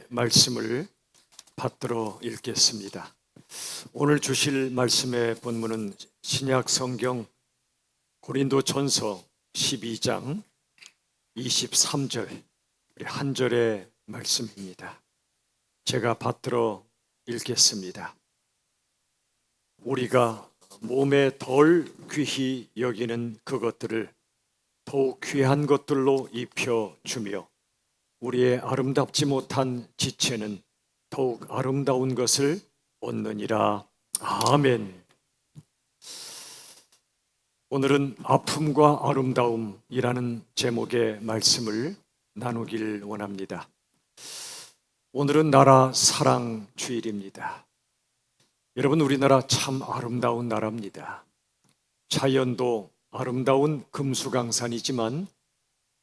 말씀을 받들어 읽겠습니다. 오늘 주실 말씀의 본문은 신약 성경 고린도전서 12장 23절 한 절의 말씀입니다. 제가 받들어 읽겠습니다. 우리가 몸에 덜 귀히 여기는 그것들을 더욱 귀한 것들로 입혀주며 우리의 아름답지 못한 지체는 더욱 아름다운 것을 얻느니라. 아멘. 오늘은 아픔과 아름다움이라는 제목의 말씀을 나누길 원합니다. 오늘은 나라 사랑 주일입니다. 여러분, 우리나라 참 아름다운 나라입니다. 자연도 아름다운 금수강산이지만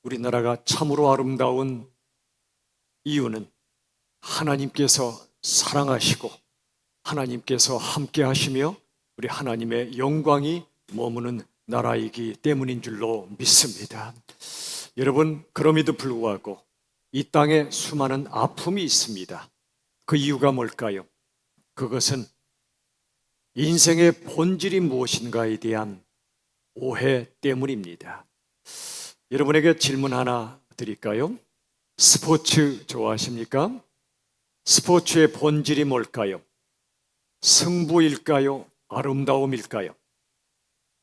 우리나라가 참으로 아름다운 이유는 하나님께서 사랑하시고 하나님께서 함께 하시며 우리 하나님의 영광이 머무는 나라이기 때문인 줄로 믿습니다. 여러분, 그럼에도 불구하고 이 땅에 수많은 아픔이 있습니다. 그 이유가 뭘까요? 그것은 인생의 본질이 무엇인가에 대한 오해 때문입니다. 여러분에게 질문 하나 드릴까요? 스포츠 좋아하십니까? 스포츠의 본질이 뭘까요? 승부일까요? 아름다움일까요?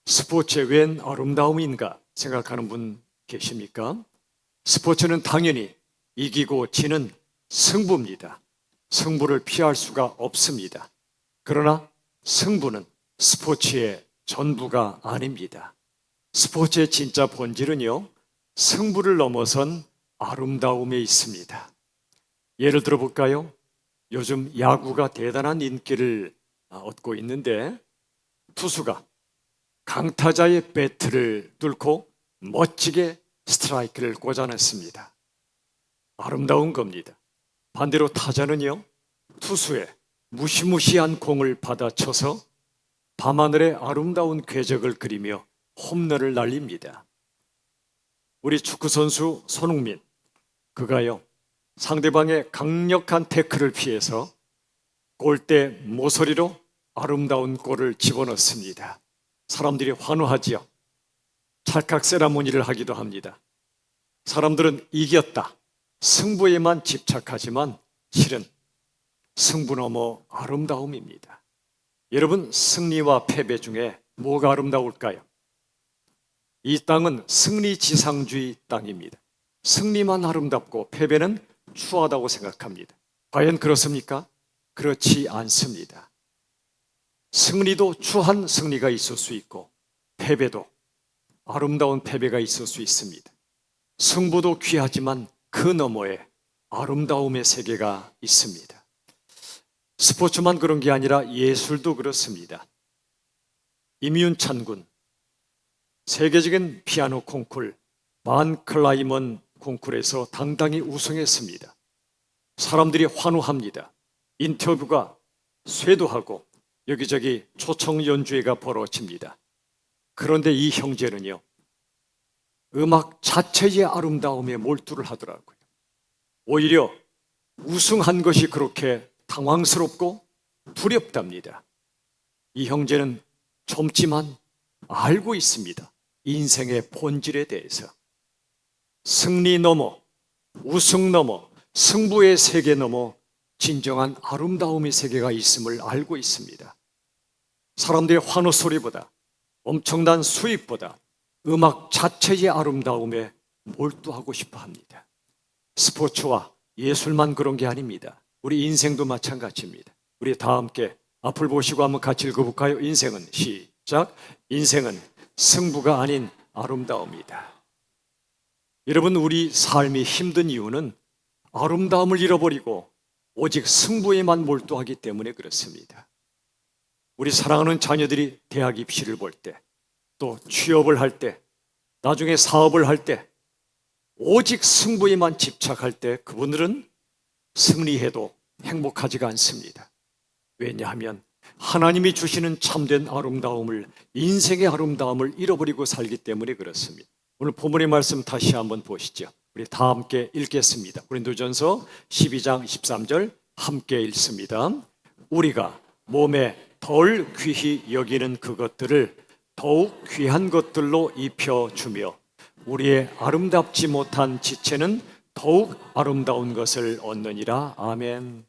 스포츠에 웬 아름다움인가 생각하는 분 계십니까? 스포츠는 당연히 이기고 지는 승부입니다. 승부를 피할 수가 없습니다. 그러나 승부는 스포츠의 전부가 아닙니다. 스포츠의 진짜 본질은요, 승부를 넘어선 아름다움에 있습니다. 예를 들어 볼까요? 요즘 야구가 대단한 인기를 얻고 있는데 투수가 강타자의 배트를 뚫고 멋지게 스트라이크를 꽂아냈습니다. 아름다운 겁니다. 반대로 타자는요, 투수의 무시무시한 공을 받아쳐서 밤하늘의 아름다운 궤적을 그리며 홈런을 날립니다. 우리 축구선수 손흥민, 그가요, 상대방의 강력한 태클을 피해서 골대 모서리로 아름다운 골을 집어넣습니다. 사람들이 환호하지요. 찰칵 세라모니를 하기도 합니다. 사람들은 이겼다, 승부에만 집착하지만 실은 승부 넘어 아름다움입니다. 여러분, 승리와 패배 중에 뭐가 아름다울까요? 이 땅은 승리지상주의 땅입니다. 승리만 아름답고 패배는 추하다고 생각합니다. 과연 그렇습니까? 그렇지 않습니다. 승리도 추한 승리가 있을 수 있고 패배도 아름다운 패배가 있을 수 있습니다. 승부도 귀하지만 그 너머에 아름다움의 세계가 있습니다. 스포츠만 그런 게 아니라 예술도 그렇습니다. 임윤찬 군, 세계적인 피아노 콩쿨 반 클라이먼 콩쿨에서 당당히 우승했습니다. 사람들이 환호합니다. 인터뷰가 쇄도하고 여기저기 초청 연주회가 벌어집니다. 그런데 이 형제는요, 음악 자체의 아름다움에 몰두를 하더라고요. 오히려 우승한 것이 그렇게 당황스럽고 두렵답니다. 이 형제는 젊지만 알고 있습니다. 인생의 본질에 대해서. 승리 넘어, 우승 넘어, 승부의 세계 넘어 진정한 아름다움의 세계가 있음을 알고 있습니다. 사람들의 환호 소리보다, 엄청난 수익보다 음악 자체의 아름다움에 몰두하고 싶어 합니다. 스포츠와 예술만 그런 게 아닙니다. 우리 인생도 마찬가지입니다. 우리 다 함께 앞을 보시고 한번 같이 읽어볼까요? 인생은, 시작. 인생은 승부가 아닌 아름다움이다. 여러분, 우리 삶이 힘든 이유는 아름다움을 잃어버리고 오직 승부에만 몰두하기 때문에 그렇습니다. 우리 사랑하는 자녀들이 대학 입시를 볼 때, 또 취업을 할 때, 나중에 사업을 할 때 오직 승부에만 집착할 때 그분들은 승리해도 행복하지가 않습니다. 왜냐하면 하나님이 주시는 참된 아름다움을, 인생의 아름다움을 잃어버리고 살기 때문에 그렇습니다. 오늘 본문의 말씀 다시 한번 보시죠. 우리 다 함께 읽겠습니다. 고린도전서 12장 23절 함께 읽습니다. 우리가 몸에 덜 귀히 여기는 그것들을 더욱 귀한 것들로 입혀주며 우리의 아름답지 못한 지체는 더욱 아름다운 것을 얻느니라. 아멘.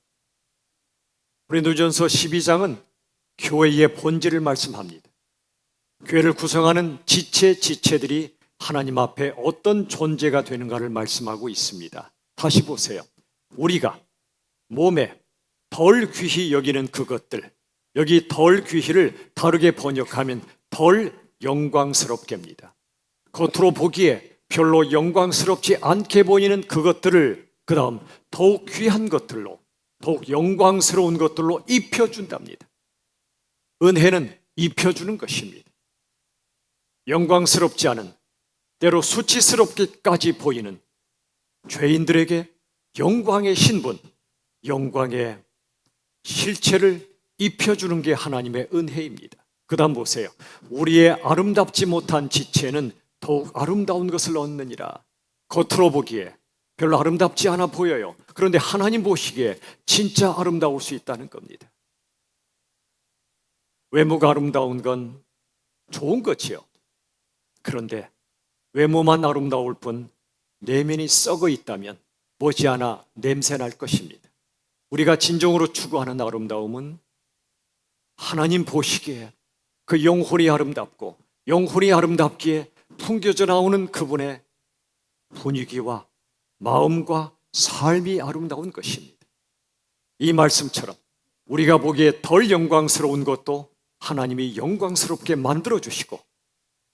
고린도전서 12장은 교회의 본질을 말씀합니다. 교회를 구성하는 지체들이 하나님 앞에 어떤 존재가 되는가를 말씀하고 있습니다. 다시 보세요. 우리가 몸에 덜 귀히 여기는 그것들, 여기 덜 귀히를 다르게 번역하면 덜 영광스럽게입니다. 겉으로 보기에 별로 영광스럽지 않게 보이는 그것들을 그 다음 더욱 귀한 것들로, 더욱 영광스러운 것들로 입혀준답니다. 은혜는 입혀주는 것입니다. 영광스럽지 않은, 때로 수치스럽게까지 보이는 죄인들에게 영광의 신분, 영광의 실체를 입혀주는 게 하나님의 은혜입니다. 그 다음 보세요. 우리의 아름답지 못한 지체는 더욱 아름다운 것을 얻느니라. 겉으로 보기에 별로 아름답지 않아 보여요. 그런데 하나님 보시기에 진짜 아름다울 수 있다는 겁니다. 외모가 아름다운 건 좋은 것이요. 그런데 외모만 아름다울 뿐 내면이 썩어 있다면 머지않아 냄새 날 것입니다. 우리가 진정으로 추구하는 아름다움은 하나님 보시기에 그 영혼이 아름답고 영혼이 아름답기에 풍겨져 나오는 그분의 분위기와 마음과 삶이 아름다운 것입니다. 이 말씀처럼 우리가 보기에 덜 영광스러운 것도 하나님이 영광스럽게 만들어주시고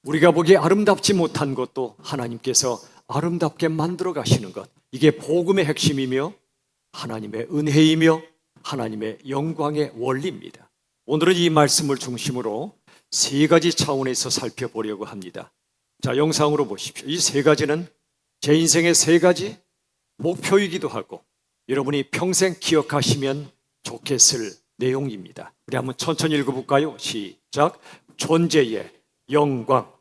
우리가 보기에 아름답지 못한 것도 하나님께서 아름답게 만들어 가시는 것, 이게 복음의 핵심이며 하나님의 은혜이며 하나님의 영광의 원리입니다. 오늘은 이 말씀을 중심으로 세 가지 차원에서 살펴보려고 합니다. 자, 영상으로 보십시오. 이 세 가지는 제 인생의 세 가지 목표이기도 하고 여러분이 평생 기억하시면 좋겠을 내용입니다. 우리 한번 천천히 읽어볼까요? 시작. 존재의 영광,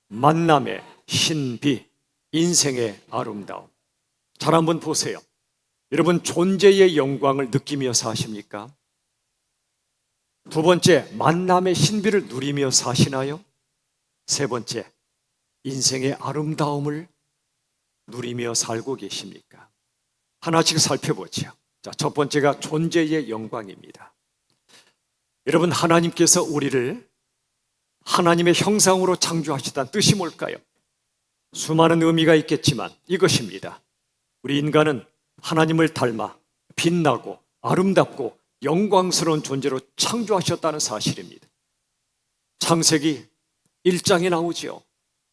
만남의 신비, 인생의 아름다움. 잘 한번 보세요. 여러분 존재의 영광을 느끼며 사십니까? 두 번째, 만남의 신비를 누리며 사시나요? 세 번째, 인생의 아름다움을 누리며 살고 계십니까? 하나씩 살펴보죠. 자, 첫 번째가 존재의 영광입니다. 여러분 하나님께서 우리를 하나님의 형상으로 창조하셨다는 뜻이 뭘까요? 수많은 의미가 있겠지만 이것입니다. 우리 인간은 하나님을 닮아 빛나고 아름답고 영광스러운 존재로 창조하셨다는 사실입니다. 창세기 1장에 나오지요.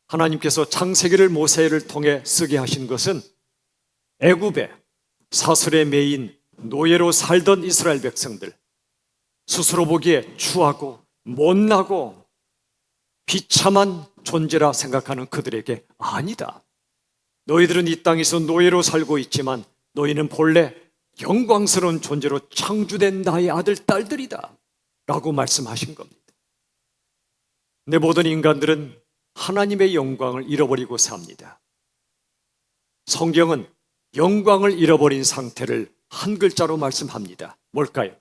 하나님께서 창세기를 모세를 통해 쓰게 하신 것은 애굽의 사슬에 매인 노예로 살던 이스라엘 백성들, 스스로 보기에 추하고 못나고 비참한 존재라 생각하는 그들에게 아니다. 너희들은 이 땅에서 노예로 살고 있지만 너희는 본래 영광스러운 존재로 창조된 나의 아들, 딸들이다 라고 말씀하신 겁니다. 내 모든 인간들은 하나님의 영광을 잃어버리고 삽니다. 성경은 영광을 잃어버린 상태를 한 글자로 말씀합니다. 뭘까요?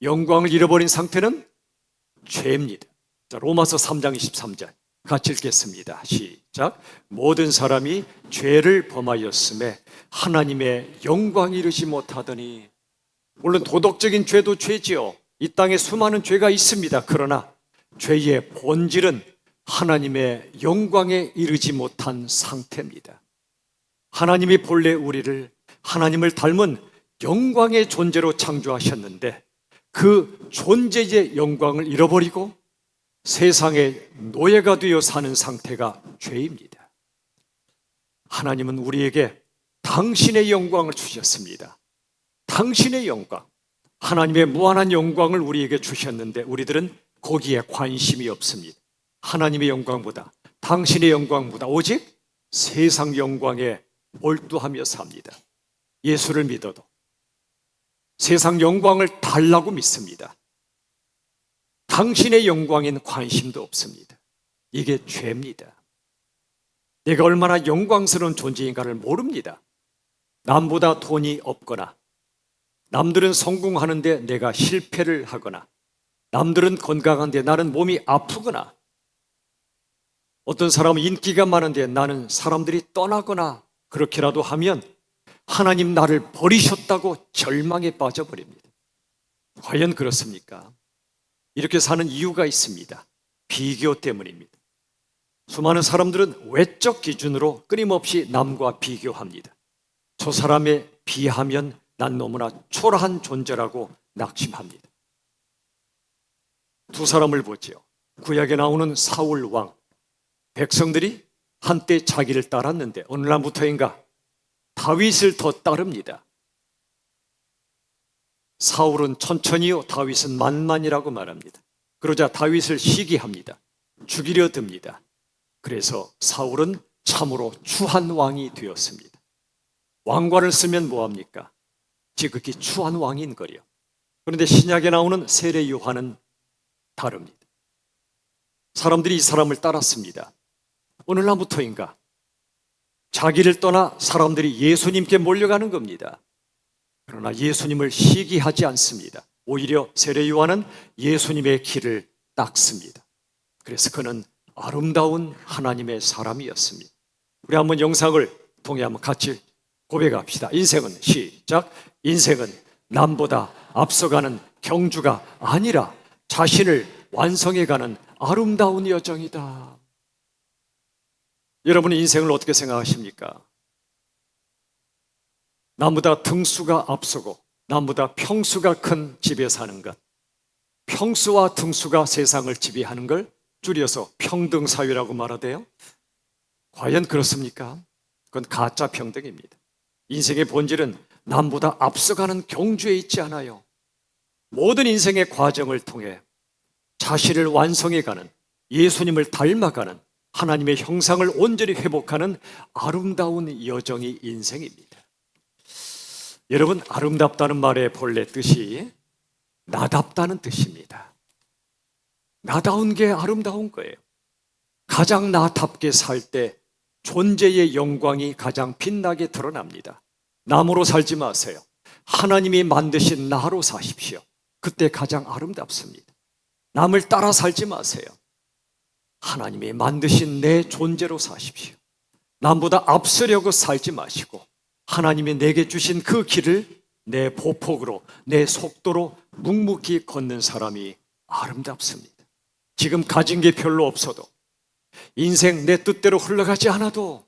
영광을 잃어버린 상태는 죄입니다. 자, 로마서 3장 23절 같이 읽겠습니다. 시작. 모든 사람이 죄를 범하였음에 하나님의 영광이 이르지 못하더니. 물론 도덕적인 죄도 죄지요. 이 땅에 수많은 죄가 있습니다. 그러나 죄의 본질은 하나님의 영광에 이르지 못한 상태입니다. 하나님이 본래 우리를 하나님을 닮은 영광의 존재로 창조하셨는데 그 존재의 영광을 잃어버리고 세상의 노예가 되어 사는 상태가 죄입니다. 하나님은 우리에게 당신의 영광을 주셨습니다. 당신의 영광, 하나님의 무한한 영광을 우리에게 주셨는데 우리들은 거기에 관심이 없습니다. 하나님의 영광보다, 당신의 영광보다 오직 세상 영광에 몰두하며 삽니다. 예수를 믿어도 세상 영광을 달라고 믿습니다. 당신의 영광엔 관심도 없습니다. 이게 죄입니다. 내가 얼마나 영광스러운 존재인가를 모릅니다. 남보다 돈이 없거나, 남들은 성공하는데 내가 실패를 하거나, 남들은 건강한데 나는 몸이 아프거나, 어떤 사람은 인기가 많은데 나는 사람들이 떠나거나 그렇게라도 하면 하나님 나를 버리셨다고 절망에 빠져버립니다. 과연 그렇습니까? 이렇게 사는 이유가 있습니다. 비교 때문입니다. 수많은 사람들은 외적 기준으로 끊임없이 남과 비교합니다. 저 사람에 비하면 난 너무나 초라한 존재라고 낙심합니다. 두 사람을 보지요. 구약에 나오는 사울 왕. 백성들이 한때 자기를 따랐는데 어느 날부터인가 다윗을 더 따릅니다. 사울은 천천히요, 다윗은 만만이라고 말합니다. 그러자 다윗을 시기합니다. 죽이려 듭니다. 그래서 사울은 참으로 추한 왕이 되었습니다. 왕관을 쓰면 뭐합니까? 지극히 추한 왕인 거요. 그런데 신약에 나오는 세례 요한은 다릅니다. 사람들이 이 사람을 따랐습니다. 어느 날부터인가 자기를 떠나 사람들이 예수님께 몰려가는 겁니다. 그러나 예수님을 시기하지 않습니다. 오히려 세례 요한은 예수님의 길을 닦습니다. 그래서 그는 아름다운 하나님의 사람이었습니다. 우리 한번 영상을 통해 한번 같이 고백합시다. 인생은 시작. 인생은 남보다 앞서가는 경주가 아니라 자신을 완성해가는 아름다운 여정이다. 여러분의 인생을 어떻게 생각하십니까? 남보다 등수가 앞서고 남보다 평수가 큰 집에 사는 것, 평수와 등수가 세상을 지배하는 걸 줄여서 평등사회라고 말하대요. 과연 그렇습니까? 그건 가짜 평등입니다. 인생의 본질은 남보다 앞서가는 경주에 있지 않아요. 모든 인생의 과정을 통해 자신을 완성해가는, 예수님을 닮아가는, 하나님의 형상을 온전히 회복하는 아름다운 여정이 인생입니다. 여러분, 아름답다는 말의 본래 뜻이 나답다는 뜻입니다. 나다운 게 아름다운 거예요. 가장 나답게 살 때 존재의 영광이 가장 빛나게 드러납니다. 남으로 살지 마세요. 하나님이 만드신 나로 사십시오. 그때 가장 아름답습니다. 남을 따라 살지 마세요. 하나님이 만드신 내 존재로 사십시오. 남보다 앞서려고 살지 마시고 하나님이 내게 주신 그 길을 내 보폭으로, 내 속도로 묵묵히 걷는 사람이 아름답습니다. 지금 가진 게 별로 없어도, 인생 내 뜻대로 흘러가지 않아도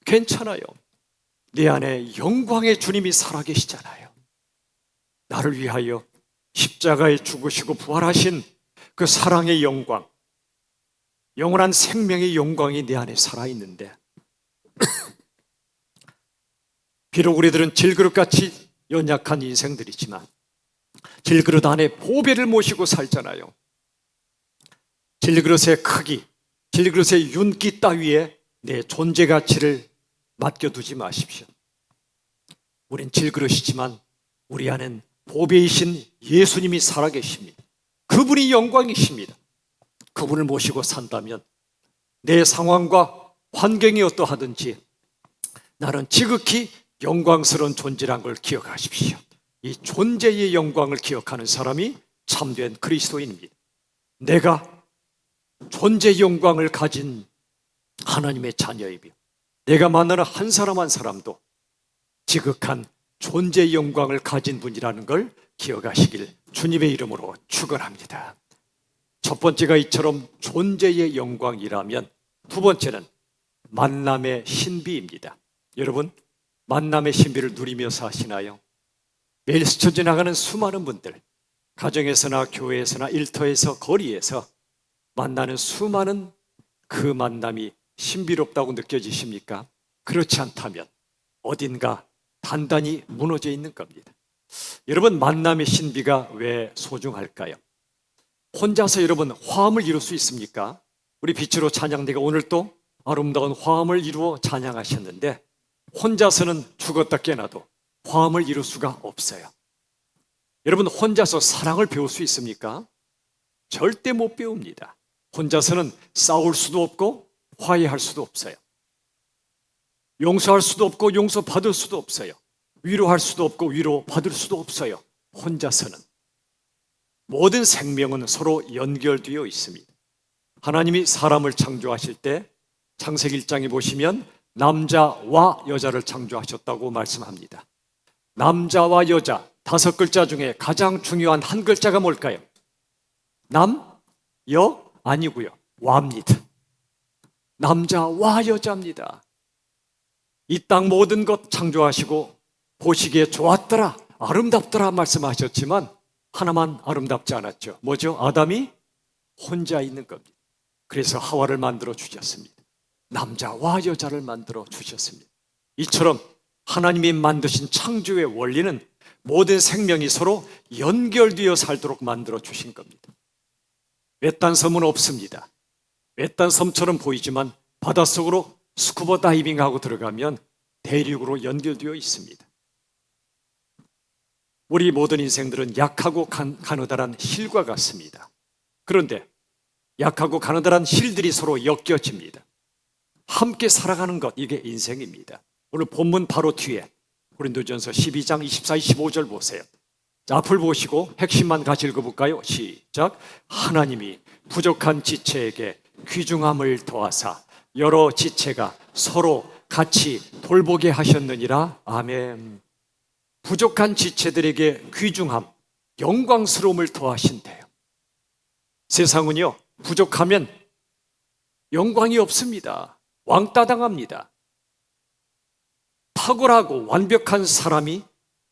괜찮아요. 내 안에 영광의 주님이 살아계시잖아요. 나를 위하여 십자가에 죽으시고 부활하신 그 사랑의 영광, 영원한 생명의 영광이 내 안에 살아있는데 비록 우리들은 질그릇같이 연약한 인생들이지만 질그릇 안에 보배를 모시고 살잖아요. 질그릇의 크기, 질그릇의 윤기 따위에 내 존재 가치를 맡겨두지 마십시오. 우린 질그릇이지만 우리 안엔 보배이신 예수님이 살아계십니다. 그분이 영광이십니다. 그분을 모시고 산다면 내 상황과 환경이 어떠하든지 나는 지극히 영광스러운 존재란 걸 기억하십시오. 이 존재의 영광을 기억하는 사람이 참된 그리스도인입니다. 내가 존재의 영광을 가진 하나님의 자녀이며 내가 만나는 한 사람 한 사람도 지극한 존재의 영광을 가진 분이라는 걸 기억하시길 주님의 이름으로 축원합니다. 첫 번째가 이처럼 존재의 영광이라면 두 번째는 만남의 신비입니다. 여러분, 만남의 신비를 누리며 사시나요? 매일 스쳐 지나가는 수많은 분들, 가정에서나 교회에서나 일터에서 거리에서 만나는 수많은 그 만남이 신비롭다고 느껴지십니까? 그렇지 않다면 어딘가 단단히 무너져 있는 겁니다. 여러분, 만남의 신비가 왜 소중할까요? 혼자서 여러분 화음을 이룰 수 있습니까? 우리 빛으로 찬양대가 오늘 또 아름다운 화음을 이루어 찬양하셨는데 혼자서는 죽었다 깨나도 화음을 이룰 수가 없어요. 여러분, 혼자서 사랑을 배울 수 있습니까? 절대 못 배웁니다. 혼자서는 싸울 수도 없고 화해할 수도 없어요. 용서할 수도 없고 용서받을 수도 없어요. 위로할 수도 없고 위로받을 수도 없어요. 혼자서는. 모든 생명은 서로 연결되어 있습니다. 하나님이 사람을 창조하실 때 창세기 1장에 보시면 남자와 여자를 창조하셨다고 말씀합니다. 남자와 여자 5글자 중에 가장 중요한 한 글자가 뭘까요? 남, 여 아니고요. 와입니다. 남자와 여자입니다. 이 땅 모든 것 창조하시고 보시기에 좋았더라, 아름답더라 말씀하셨지만 하나만 아름답지 않았죠. 뭐죠? 아담이 혼자 있는 겁니다. 그래서 하와를 만들어 주셨습니다. 남자와 여자를 만들어 주셨습니다. 이처럼 하나님이 만드신 창조의 원리는 모든 생명이 서로 연결되어 살도록 만들어 주신 겁니다. 외딴 섬은 없습니다. 외딴 섬처럼 보이지만 바닷속으로 스쿠버 다이빙하고 들어가면 대륙으로 연결되어 있습니다. 우리 모든 인생들은 약하고 가느다란 실과 같습니다. 그런데 약하고 가느다란 실들이 서로 엮여집니다. 함께 살아가는 것, 이게 인생입니다. 오늘 본문 바로 뒤에 고린도전서 12장 24, 25절 보세요. 자, 앞을 보시고 핵심만 같이 읽어볼까요? 시작. 하나님이 부족한 지체에게 귀중함을 더하사 여러 지체가 서로 같이 돌보게 하셨느니라. 아멘. 부족한 지체들에게 귀중함, 영광스러움을 더하신대요. 세상은요, 부족하면 영광이 없습니다. 왕따 당합니다. 탁월하고 완벽한 사람이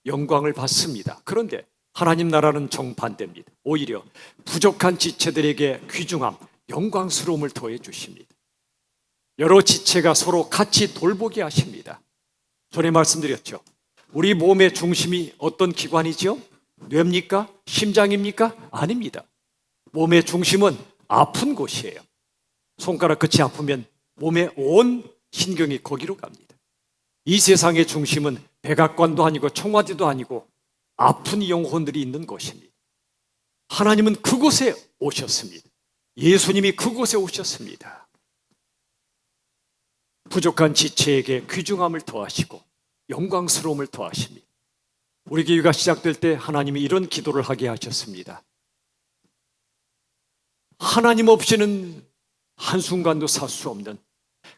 영광을 받습니다. 그런데 하나님 나라는 정반대입니다. 오히려 부족한 지체들에게 귀중함, 영광스러움을 더해 주십니다. 여러 지체가 서로 같이 돌보게 하십니다. 전에 말씀드렸죠. 우리 몸의 중심이 어떤 기관이죠? 뇌입니까? 심장입니까? 아닙니다. 몸의 중심은 아픈 곳이에요. 손가락 끝이 아프면 몸의 온 신경이 거기로 갑니다. 이 세상의 중심은 백악관도 아니고 청와대도 아니고 아픈 영혼들이 있는 곳입니다. 하나님은 그곳에 오셨습니다. 예수님이 그곳에 오셨습니다. 부족한 지체에게 귀중함을 더하시고 영광스러움을 더하십니다. 우리 교회가 시작될 때 하나님이 이런 기도를 하게 하셨습니다. 하나님 없이는 한순간도 살 수 없는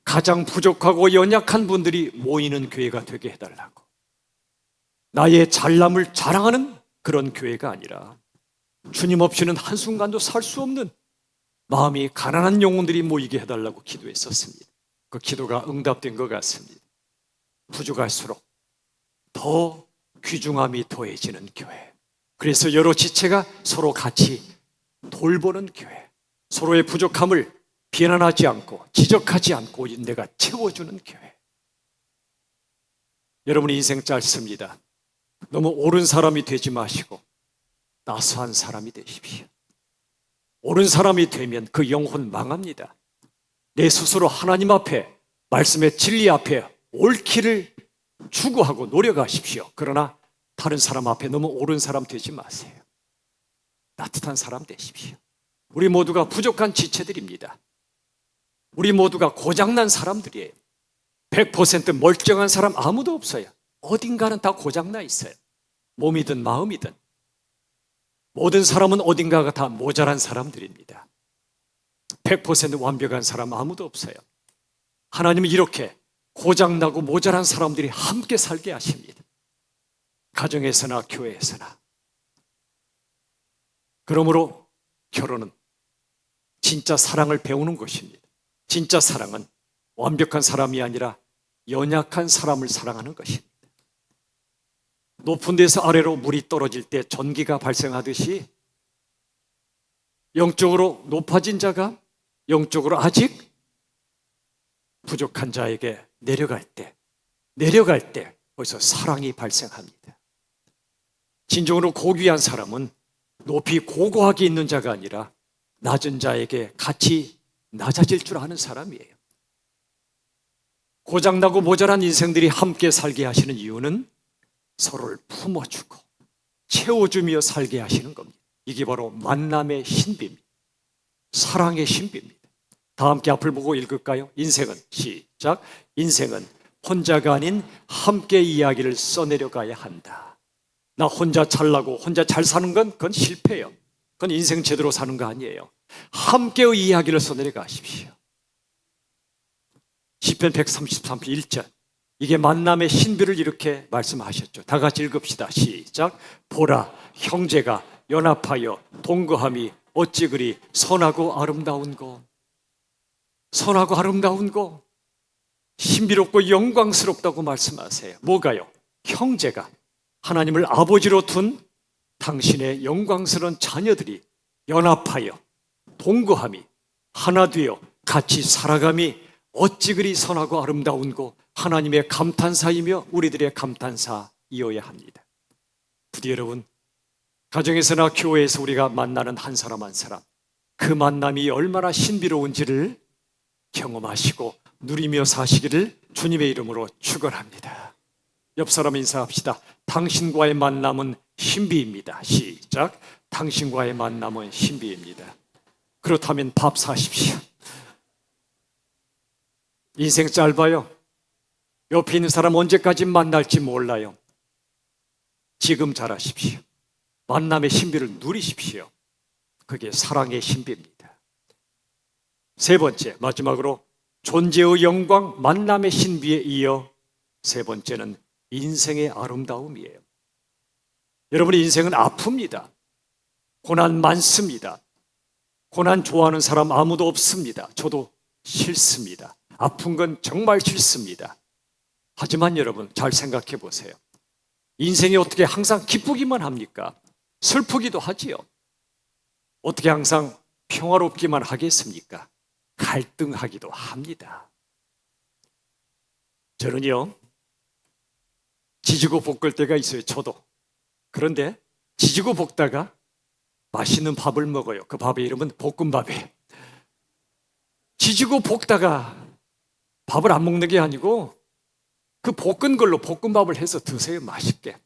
가장 부족하고 연약한 분들이 모이는 교회가 되게 해달라고. 나의 잘남을 자랑하는 그런 교회가 아니라 주님 없이는 한순간도 살 수 없는 마음이 가난한 영혼들이 모이게 해달라고 기도했었습니다. 그 기도가 응답된 것 같습니다. 부족할수록 더 귀중함이 더해지는 교회. 그래서 여러 지체가 서로 같이 돌보는 교회. 서로의 부족함을 비난하지 않고 지적하지 않고 내가 채워주는 교회. 여러분 인생 짧습니다. 너무 옳은 사람이 되지 마시고 나서한 사람이 되십시오. 옳은 사람이 되면 그 영혼 망합니다. 내 스스로 하나님 앞에 말씀의 진리 앞에 옳기를 추구하고 노력하십시오. 그러나 다른 사람 앞에 너무 옳은 사람 되지 마세요. 따뜻한 사람 되십시오. 우리 모두가 부족한 지체들입니다. 우리 모두가 고장난 사람들이에요. 100% 멀쩡한 사람 아무도 없어요. 어딘가는 다 고장나 있어요. 몸이든 마음이든. 모든 사람은 어딘가가 다 모자란 사람들입니다. 100% 완벽한 사람 아무도 없어요. 하나님은 이렇게 고장나고 모자란 사람들이 함께 살게 하십니다. 가정에서나 교회에서나. 그러므로 결혼은 진짜 사랑을 배우는 것입니다. 진짜 사랑은 완벽한 사람이 아니라 연약한 사람을 사랑하는 것입니다. 높은 데서 아래로 물이 떨어질 때 전기가 발생하듯이 영적으로 높아진 자가 영적으로 아직 부족한 자에게 내려갈 때 벌써 사랑이 발생합니다. 진정으로 고귀한 사람은 높이 고고하게 있는 자가 아니라 낮은 자에게 같이 낮아질 줄 아는 사람이에요. 고장나고 모자란 인생들이 함께 살게 하시는 이유는 서로를 품어주고 채워주며 살게 하시는 겁니다. 이게 바로 만남의 신비입니다. 사랑의 신비입니다. 다 함께 앞을 보고 읽을까요? 인생은 시작. 인생은 혼자가 아닌 함께 이야기를 써내려가야 한다. 나 혼자 잘나고 혼자 잘 사는 건 그건 실패예요. 그건 인생 제대로 사는 거 아니에요. 함께의 이야기를 써내려가십시오. 시편 133편 1절, 이게 만남의 신비를 이렇게 말씀하셨죠. 다 같이 읽읍시다. 시작. 보라, 형제가 연합하여 동거함이 어찌 그리 선하고 아름다운고. 선하고 아름다운고, 신비롭고 영광스럽다고 말씀하세요. 뭐가요? 형제가, 하나님을 아버지로 둔 당신의 영광스러운 자녀들이 연합하여 동거함이 하나 되어 같이 살아감이 어찌 그리 선하고 아름다운고, 하나님의 감탄사이며 우리들의 감탄사이어야 합니다. 부디 여러분, 가정에서나 교회에서 우리가 만나는 한 사람 한 사람, 그 만남이 얼마나 신비로운지를 경험하시고 누리며 사시기를 주님의 이름으로 축원합니다. 옆 사람 인사합시다. 당신과의 만남은 신비입니다. 시작. 당신과의 만남은 신비입니다. 그렇다면 밥 사십시오. 인생 짧아요. 옆에 있는 사람 언제까지 만날지 몰라요. 지금 잘하십시오. 만남의 신비를 누리십시오. 그게 사랑의 신비입니다. 세 번째, 마지막으로 존재의 영광, 만남의 신비에 이어 세 번째는 인생의 아름다움이에요. 여러분의 인생은 아픕니다. 고난 많습니다. 고난 좋아하는 사람 아무도 없습니다. 저도 싫습니다. 아픈 건 정말 싫습니다. 하지만 여러분, 잘 생각해 보세요. 인생이 어떻게 항상 기쁘기만 합니까? 슬프기도 하지요. 어떻게 항상 평화롭기만 하겠습니까? 갈등하기도 합니다. 저는요, 지지고 볶을 때가 있어요. 저도. 그런데 지지고 볶다가 맛있는 밥을 먹어요. 그 밥의 이름은 볶음밥이에요. 지지고 볶다가 밥을 안 먹는 게 아니고 그 볶은 걸로 볶음밥을 해서 드세요. 맛있게.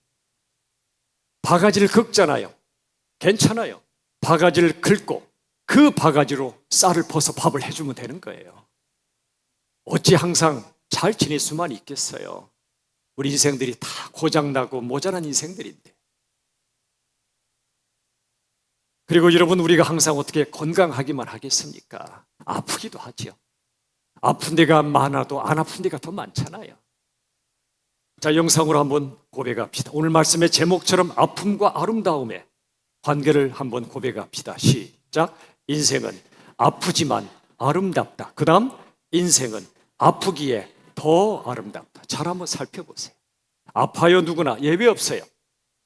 바가지를 긁잖아요. 괜찮아요. 바가지를 긁고 그 바가지로 쌀을 퍼서 밥을 해주면 되는 거예요. 어찌 항상 잘 지낼 수만 있겠어요. 우리 인생들이 다 고장나고 모자란 인생들인데. 그리고 여러분, 우리가 항상 어떻게 건강하기만 하겠습니까? 아프기도 하죠. 아픈 데가 많아도 안 아픈 데가 더 많잖아요. 자, 영상으로 한번 고백합시다. 오늘 말씀의 제목처럼 아픔과 아름다움의 관계를 한번 고백합시다. 시작. 인생은 아프지만 아름답다. 그 다음, 인생은 아프기에 더 아름답다. 잘 한번 살펴보세요. 아파요, 누구나. 예외 없어요.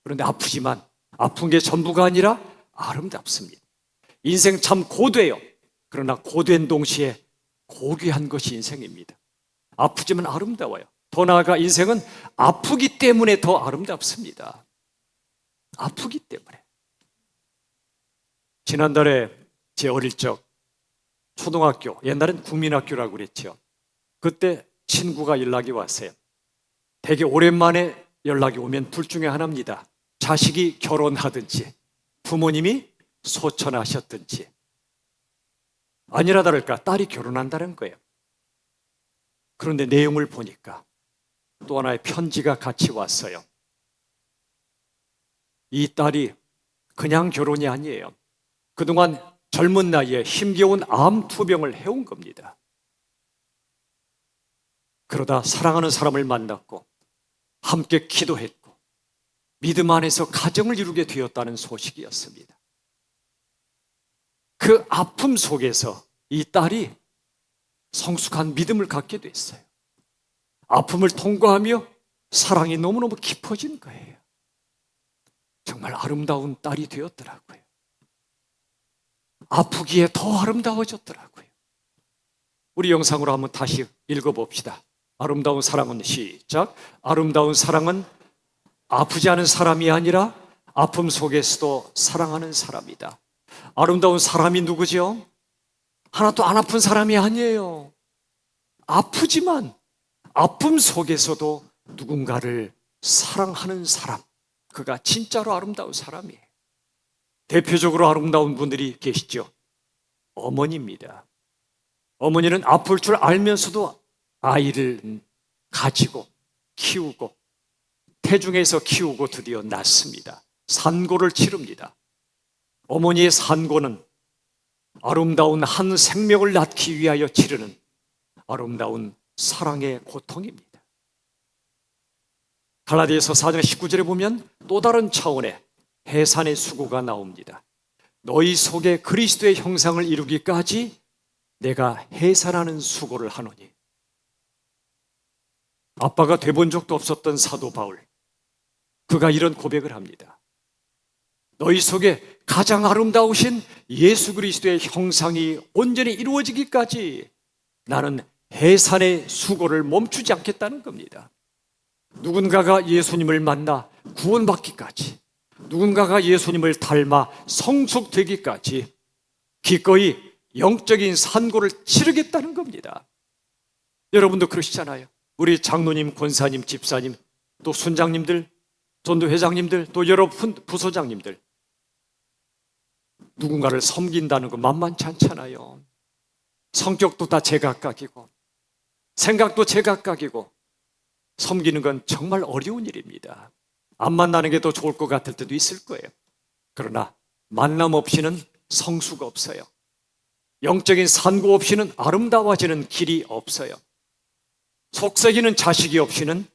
그런데 아프지만 아픈 게 전부가 아니라 아름답습니다. 인생 참 고돼요. 그러나 고된 동시에 고귀한 것이 인생입니다. 아프지만 아름다워요. 더 나아가 인생은 아프기 때문에 더 아름답습니다. 아프기 때문에. 지난달에 제 어릴 적 초등학교, 옛날엔 국민학교라고 그랬죠. 그때 친구가 연락이 왔어요. 되게 오랜만에 연락이 오면 둘 중에 하나입니다. 자식이 결혼하든지 부모님이 소천하셨든지, 아니라 다를까 딸이 결혼한다는 거예요. 그런데 내용을 보니까 또 하나의 편지가 같이 왔어요. 이 딸이 그냥 결혼이 아니에요. 그동안 젊은 나이에 힘겨운 암 투병을 해온 겁니다. 그러다 사랑하는 사람을 만났고 함께 기도했고 믿음 안에서 가정을 이루게 되었다는 소식이었습니다. 그 아픔 속에서 이 딸이 성숙한 믿음을 갖게 됐어요. 아픔을 통과하며 사랑이 너무너무 깊어진 거예요. 정말 아름다운 딸이 되었더라고요. 아프기에 더 아름다워졌더라고요. 우리 영상으로 한번 다시 읽어봅시다. 아름다운 사랑은 시작. 아름다운 사랑은 아프지 않은 사람이 아니라 아픔 속에서도 사랑하는 사람이다. 아름다운 사람이 누구죠? 하나도 안 아픈 사람이 아니에요. 아프지만 아픔 속에서도 누군가를 사랑하는 사람, 그가 진짜로 아름다운 사람이에요. 대표적으로 아름다운 분들이 계시죠. 어머니입니다. 어머니는 아플 줄 알면서도 아이를 가지고 키우고 태중에서 키우고 드디어 낳습니다. 산고를 치릅니다. 어머니의 산고는 아름다운 한 생명을 낳기 위하여 치르는 아름다운 사랑의 고통입니다. 갈라디아서 4장 19절에 보면 또 다른 차원의 해산의 수고가 나옵니다. 너희 속에 그리스도의 형상을 이루기까지 내가 해산하는 수고를 하노니. 아빠가 돼본 적도 없었던 사도 바울, 그가 이런 고백을 합니다. 너희 속에 가장 아름다우신 예수 그리스도의 형상이 온전히 이루어지기까지 나는 해산의 수고를 멈추지 않겠다는 겁니다. 누군가가 예수님을 만나 구원받기까지, 누군가가 예수님을 닮아 성숙되기까지 기꺼이 영적인 산고를 치르겠다는 겁니다. 여러분도 그러시잖아요. 우리 장로님, 권사님, 집사님, 또 순장님들, 전도회장님들, 또 여러 부소장님들, 누군가를 섬긴다는 거 만만치 않잖아요. 성격도 다 제각각이고 생각도 제각각이고 섬기는 건 정말 어려운 일입니다. 안 만나는 게 더 좋을 것 같을 때도 있을 거예요. 그러나 만남 없이는 성수가 없어요. 영적인 산고 없이는 아름다워지는 길이 없어요. 속삭이는 자식이 없이는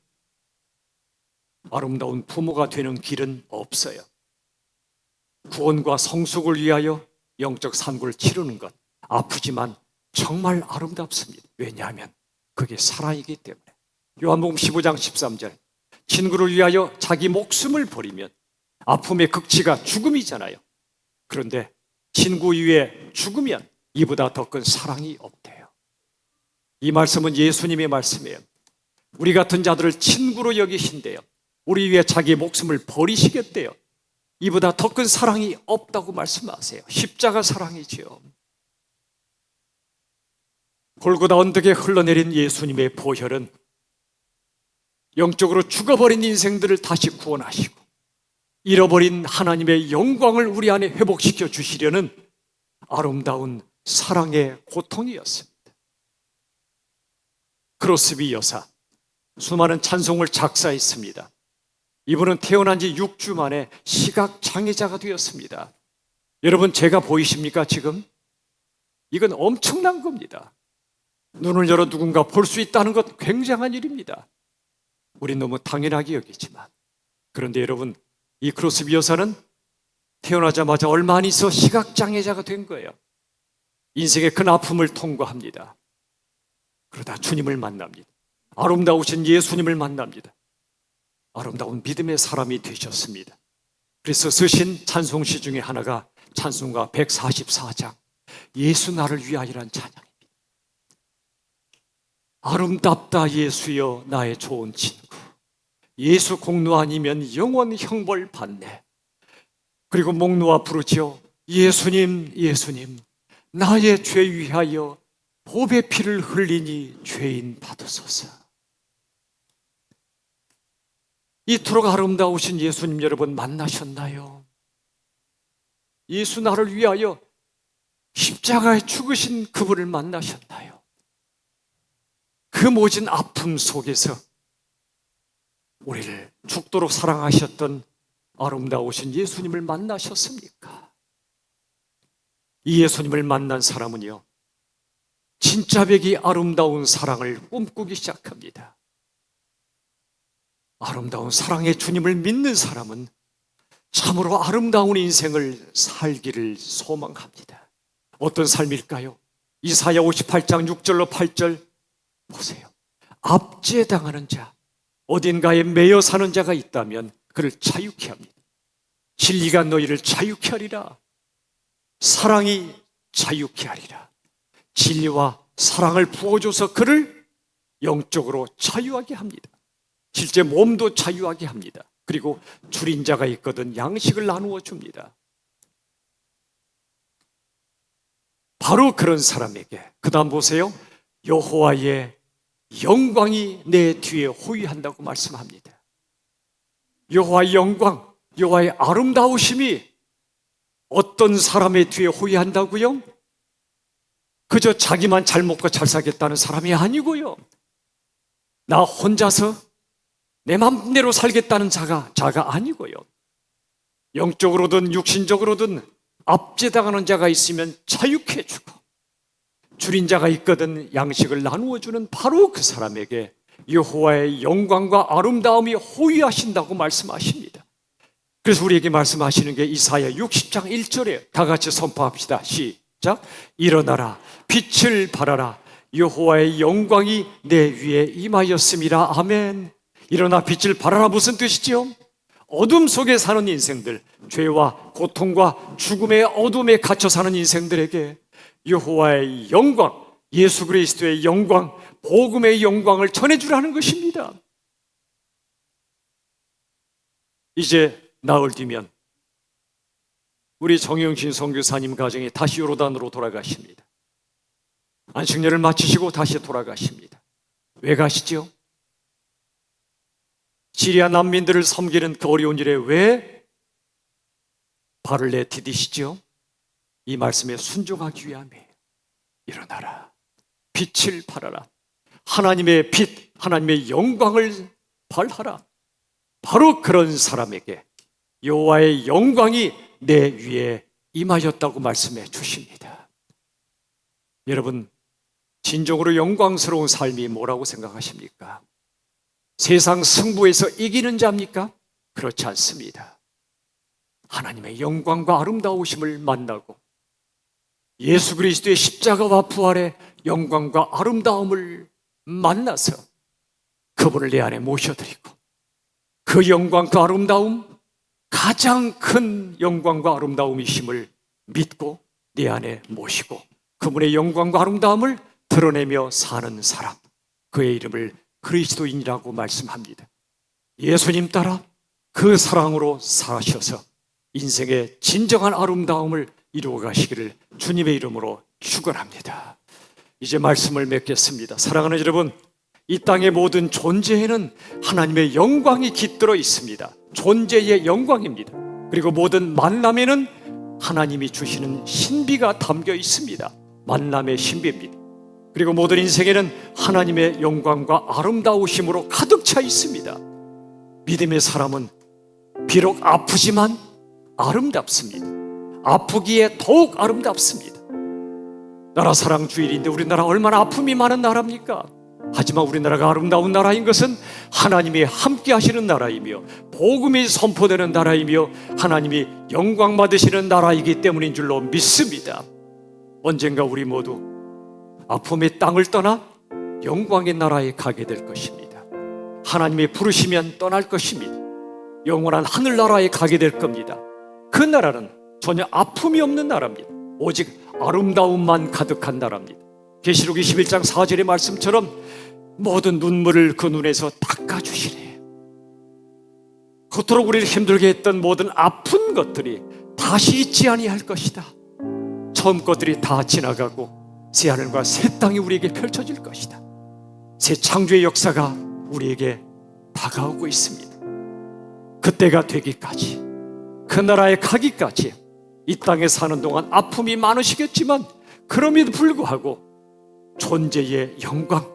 아름다운 부모가 되는 길은 없어요. 구원과 성숙을 위하여 영적 산고를 치르는 것, 아프지만 정말 아름답습니다. 왜냐하면 그게 사랑이기 때문에. 요한복음 15장 13절, 친구를 위하여 자기 목숨을 버리면 아픔의 극치가 죽음이잖아요. 그런데 친구 위에 죽으면 이보다 더 큰 사랑이 없대요. 이 말씀은 예수님의 말씀이에요. 우리 같은 자들을 친구로 여기신대요. 우리 위해 자기 목숨을 버리시겠대요. 이보다 더 큰 사랑이 없다고 말씀하세요. 십자가 사랑이지요. 골고다 언덕에 흘러내린 예수님의 보혈은 영적으로 죽어버린 인생들을 다시 구원하시고 잃어버린 하나님의 영광을 우리 안에 회복시켜 주시려는 아름다운 사랑의 고통이었습니다. 크로스비 여사, 수많은 찬송을 작사했습니다. 이분은 태어난 지 6주 만에 시각장애자가 되었습니다. 여러분, 제가 보이십니까 지금? 이건 엄청난 겁니다. 눈을 열어 누군가 볼 수 있다는 것 굉장한 일입니다. 우린 너무 당연하게 여기지만, 그런데 여러분, 이 크로스비 여사는 태어나자마자 얼마 안 있어 시각장애자가 된 거예요. 인생의 큰 아픔을 통과합니다. 그러다 주님을 만납니다. 아름다우신 예수님을 만납니다. 아름다운 믿음의 사람이 되셨습니다. 그래서 쓰신 찬송시 중에 하나가 찬송가 144장 예수 나를 위하여란 찬양입니다. 아름답다 예수여 나의 좋은 친구, 예수 공로 아니면 영원 형벌 받네. 그리고 목 놓아 부르지요. 예수님 예수님 나의 죄 위하여 보배 피를 흘리니 죄인 받으소서. 이토록 아름다우신 예수님 여러분 만나셨나요? 예수 나를 위하여 십자가에 죽으신 그분을 만나셨나요? 그 모진 아픔 속에서 우리를 죽도록 사랑하셨던 아름다우신 예수님을 만나셨습니까? 이 예수님을 만난 사람은요, 진짜 백이 아름다운 사랑을 꿈꾸기 시작합니다. 아름다운 사랑의 주님을 믿는 사람은 참으로 아름다운 인생을 살기를 소망합니다. 어떤 삶일까요? 이사야 58장 6절로 8절 보세요. 압제당하는 자, 어딘가에 매여 사는 자가 있다면 그를 자유케 합니다. 진리가 너희를 자유케 하리라. 사랑이 자유케 하리라. 진리와 사랑을 부어줘서 그를 영적으로 자유하게 합니다. 실제 몸도 자유하게 합니다. 그리고 줄인 자가 있거든 양식을 나누어 줍니다. 바로 그런 사람에게 그 다음 보세요. 여호와의 영광이 내 뒤에 호위한다고 말씀합니다. 여호와의 영광, 여호와의 아름다우심이 어떤 사람의 뒤에 호위한다고요? 그저 자기만 잘 먹고 잘 살겠다는 사람이 아니고요. 나 혼자서 내 맘대로 살겠다는 자가 아니고요. 영적으로든 육신적으로든 압제당하는 자가 있으면 자유케 해주고, 줄인 자가 있거든 양식을 나누어 주는 바로 그 사람에게 여호와의 영광과 아름다움이 호위하신다고 말씀하십니다. 그래서 우리에게 말씀하시는 게 이사야 60장 1절에 다 같이 선포합시다. 시작. 일어나라, 빛을 발하라, 여호와의 영광이 내 위에 임하였음이라. 아멘. 일어나 빛을 발하라 무슨 뜻이죠? 어둠 속에 사는 인생들, 죄와 고통과 죽음의 어둠에 갇혀 사는 인생들에게 여호와의 영광, 예수 그리스도의 영광, 복음의 영광을 전해주라는 것입니다. 이제 나흘 뒤면 우리 정영신 선교사님 가정이 다시 요르단으로 돌아가십니다. 안식년을 마치시고 다시 돌아가십니다. 왜 가시죠? 시리아 난민들을 섬기는 그 어려운 일에 왜 발을 내디디시죠? 이 말씀에 순종하기 위함이에요. 일어나라, 빛을 발하라, 하나님의 빛, 하나님의 영광을 발하라. 바로 그런 사람에게 여호와의 영광이 내 위에 임하였다고 말씀해 주십니다. 여러분, 진정으로 영광스러운 삶이 뭐라고 생각하십니까? 세상 승부에서 이기는 자입니까? 그렇지 않습니다. 하나님의 영광과 아름다우심을 만나고 예수 그리스도의 십자가와 부활의 영광과 아름다움을 만나서 그분을 내 안에 모셔드리고, 그 영광과 아름다움, 가장 큰 영광과 아름다움이심을 믿고 내 안에 모시고 그분의 영광과 아름다움을 드러내며 사는 사람, 그의 이름을 그리스도인이라고 말씀합니다. 예수님 따라 그 사랑으로 사셔서 인생의 진정한 아름다움을 이루어 가시기를 주님의 이름으로 축원합니다. 이제 말씀을 맺겠습니다. 사랑하는 여러분, 이 땅의 모든 존재에는 하나님의 영광이 깃들어 있습니다. 존재의 영광입니다. 그리고 모든 만남에는 하나님이 주시는 신비가 담겨 있습니다. 만남의 신비입니다. 그리고 모든 인생에는 하나님의 영광과 아름다우심으로 가득 차 있습니다. 믿음의 사람은 비록 아프지만 아름답습니다. 아프기에 더욱 아름답습니다. 나라 사랑 주일인데 우리나라 얼마나 아픔이 많은 나라입니까? 하지만 우리나라가 아름다운 나라인 것은 하나님이 함께 하시는 나라이며 복음이 선포되는 나라이며 하나님이 영광 받으시는 나라이기 때문인 줄로 믿습니다. 언젠가 우리 모두 아픔의 땅을 떠나 영광의 나라에 가게 될 것입니다. 하나님이 부르시면 떠날 것입니다. 영원한 하늘나라에 가게 될 겁니다. 그 나라는 전혀 아픔이 없는 나라입니다. 오직 아름다움만 가득한 나라입니다. 계시록 21장 4절의 말씀처럼 모든 눈물을 그 눈에서 닦아주시래요. 그토록 우리를 힘들게 했던 모든 아픈 것들이 다시 있지 아니할 것이다. 처음 것들이 다 지나가고 새 하늘과 새 땅이 우리에게 펼쳐질 것이다. 새 창조의 역사가 우리에게 다가오고 있습니다. 그때가 되기까지, 그 나라에 가기까지 이 땅에 사는 동안 아픔이 많으시겠지만 그럼에도 불구하고 존재의 영광,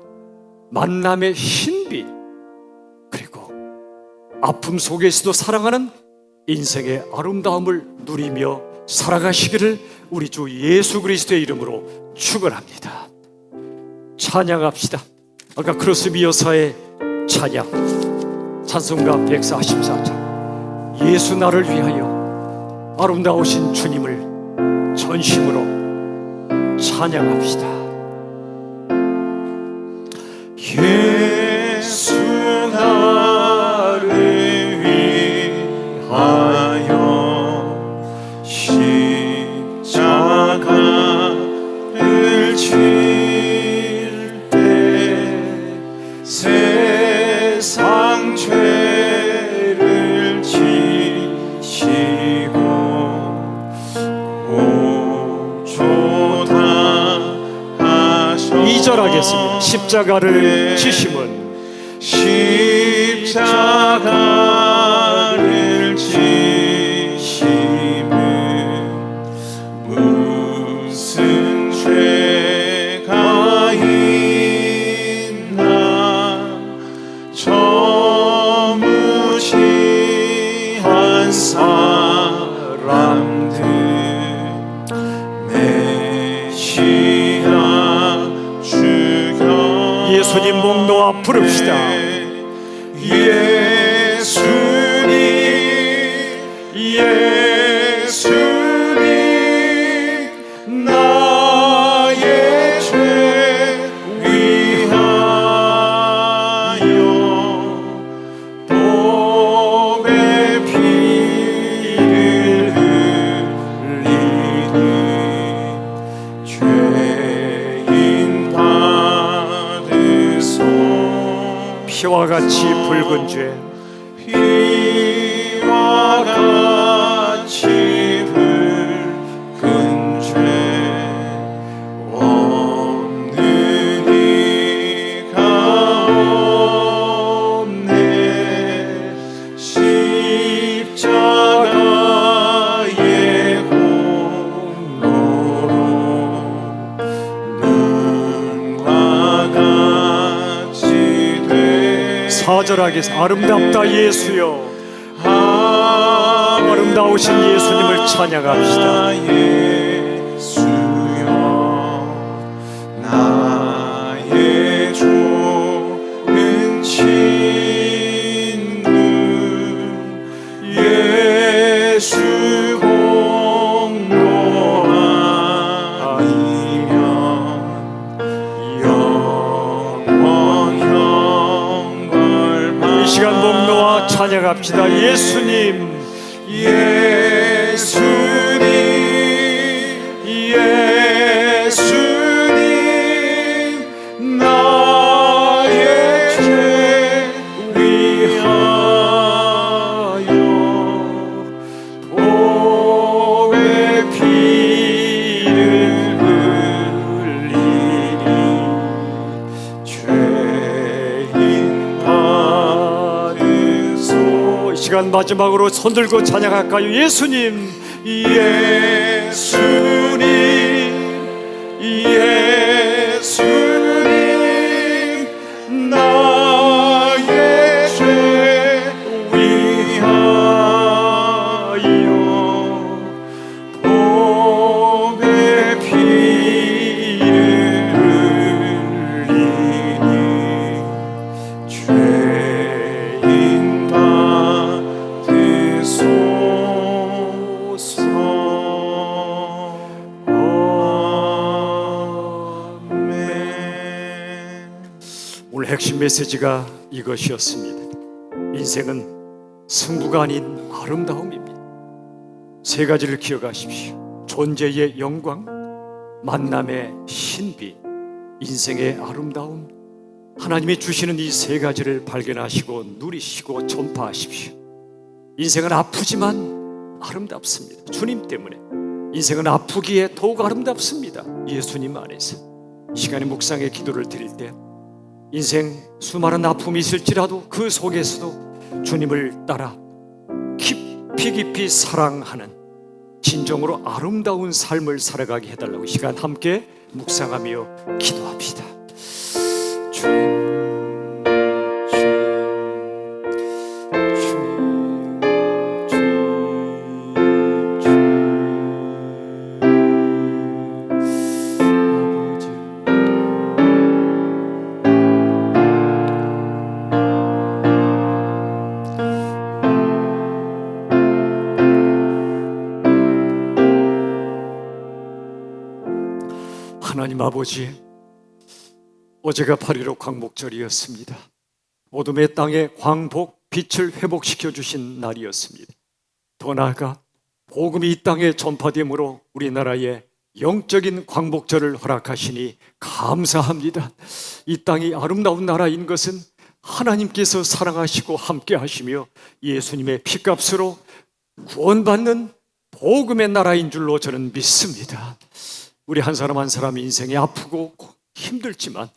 만남의 신비, 그리고 아픔 속에서도 사랑하는 인생의 아름다움을 누리며 살아가시기를 우리 주 예수 그리스도의 이름으로 축원합니다. 찬양합시다. 아까 크로스비 여사의 찬양, 찬송가 144장, 예수 나를 위하여 아름다우신 주님을 전심으로 찬양합시다. 예수 나를 위하여 십자가를 질 때 세상 죄를 지시고 보존하셨. 2절 하겠습니다. 십자가를 지심은 십자가를 지심은 무슨 죄가 있나 부릅시다. 예수님, 예수님, 나의 죄 위하여 보배 피를 흘리니 죄인 받으소. 피와 같이 붉은 죄, 피와 같이 붉은 죄 없는 이가 없네. 십자가의 공로로 눈과 같이 돼. 사절하게 아름답다 예수여. 아름다우신 예수님을 찬양합시다. 예수여, 나의 좋은 친구, 예수 공로 아니면 영원형벌. 이 시간 목 놓아 찬양합시다. 예수님, 예수님, 예수님, 나의 죄 위하여 보배 피를 흘리니 죄인 받으소. 이 시간 마지막으로 손 들고 찬양할까요? 예수님, 예수님, 예수님, 나의 죄 위하여 보배 피를 흘리니 죄인 받으소서. 오늘 핵심 메시지가 이것이었습니다. 인생은 승부가 아닌 아름다움입니다. 세 가지를 기억하십시오. 존재의 영광, 만남의 신비, 인생의 아름다움. 하나님이 주시는 이 세 가지를 발견하시고 누리시고 전파하십시오. 인생은 아프지만 아름답습니다. 주님 때문에. 인생은 아프기에 더욱 아름답습니다. 예수님 안에서. 시간의 묵상의 기도를 드릴 때 인생 수많은 아픔이 있을지라도 그 속에서도 주님을 따라 깊이 깊이 사랑하는 진정으로 아름다운 삶을 살아가게 해달라고 이 시간 함께 묵상하며 기도합시다. 주님, 하나님 아버지, 어제가 8.15 광복절이었습니다. 어둠의 땅에 광복, 빛을 회복시켜 주신 날이었습니다. 더 나아가 복음이 이 땅에 전파됨으로 우리나라에 영적인 광복절을 허락하시니 감사합니다. 이 땅이 아름다운 나라인 것은 하나님께서 사랑하시고 함께 하시며 예수님의 피값으로 구원받는 복음의 나라인 줄로 저는 믿습니다. 우리 한 사람 한 사람 인생이 아프고 힘들지만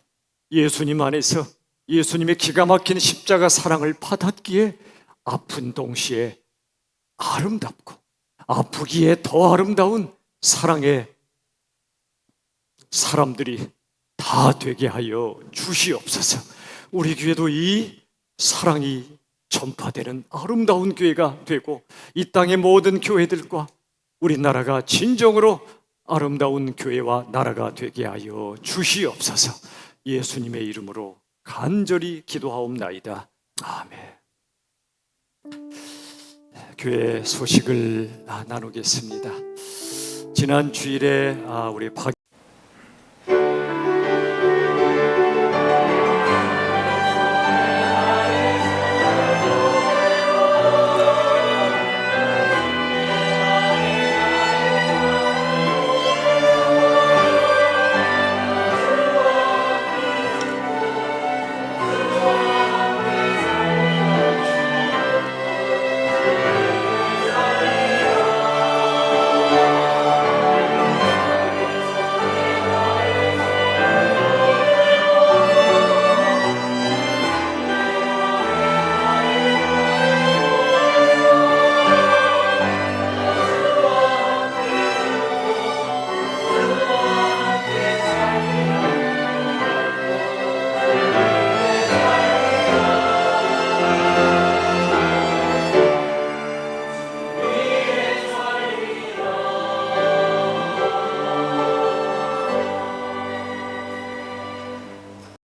예수님 안에서 예수님의 기가 막힌 십자가 사랑을 받았기에 아픈 동시에 아름답고 아프기에 더 아름다운 사랑의 사람들이 다 되게 하여 주시옵소서. 우리 교회도 이 사랑이 전파되는 아름다운 교회가 되고 이 땅의 모든 교회들과 우리나라가 진정으로 아름다운 교회와 나라가 되게 하여 주시옵소서. 예수님의 이름으로 간절히 기도하옵나이다. 아멘. 교회 소식을 나누겠습니다. 지난 주일에 우리 박